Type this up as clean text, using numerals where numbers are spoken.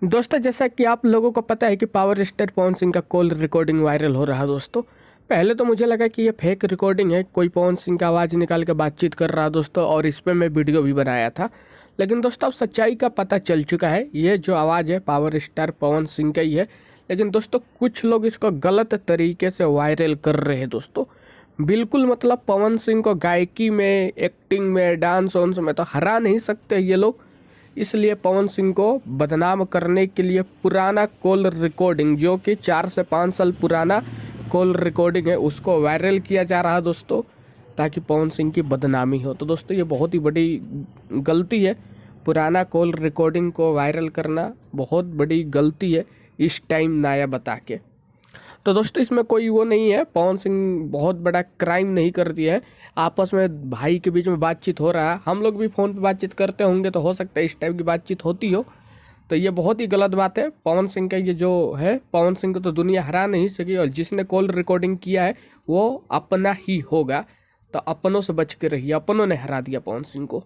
दोस्तों जैसा कि आप लोगों को पता है कि पावर स्टार पवन सिंह का कॉल रिकॉर्डिंग वायरल हो रहा है। दोस्तों पहले तो मुझे लगा कि ये फेक रिकॉर्डिंग है, कोई पवन सिंह का आवाज़ निकाल के बातचीत कर रहा है दोस्तों, और इस पर मैं वीडियो भी बनाया था। लेकिन दोस्तों अब सच्चाई का पता चल चुका है, ये जो आवाज़ है पावर स्टार पवन सिंह का ही है। लेकिन दोस्तों कुछ लोग इसको गलत तरीके से वायरल कर रहे हैं दोस्तों। बिल्कुल मतलब पवन सिंह को गायकी में, एक्टिंग में, डांस वांस में तो हरा नहीं सकते ये लोग। इसलिए पवन सिंह को बदनाम करने के लिए पुराना कॉल रिकॉर्डिंग, जो कि 4 से 5 साल पुराना कॉल रिकॉर्डिंग है, उसको वायरल किया जा रहा है दोस्तों, ताकि पवन सिंह की बदनामी हो। तो दोस्तों ये बहुत ही बड़ी गलती है, पुराना कॉल रिकॉर्डिंग को वायरल करना बहुत बड़ी गलती है इस टाइम नया बता के। तो दोस्तों इसमें कोई वो नहीं है, पवन सिंह बहुत बड़ा क्राइम नहीं कर दिया है। आपस में भाई के बीच में बातचीत हो रहा है, हम लोग भी फ़ोन पे बातचीत करते होंगे तो हो सकता है इस टाइप की बातचीत होती हो। तो ये बहुत ही गलत बात है। पवन सिंह का ये जो है, पवन सिंह को तो दुनिया हरा नहीं सकी, और जिसने कॉल रिकॉर्डिंग किया है वो अपना ही होगा। तो अपनों से बच के रहिए, अपनों ने हरा दिया पवन सिंह को।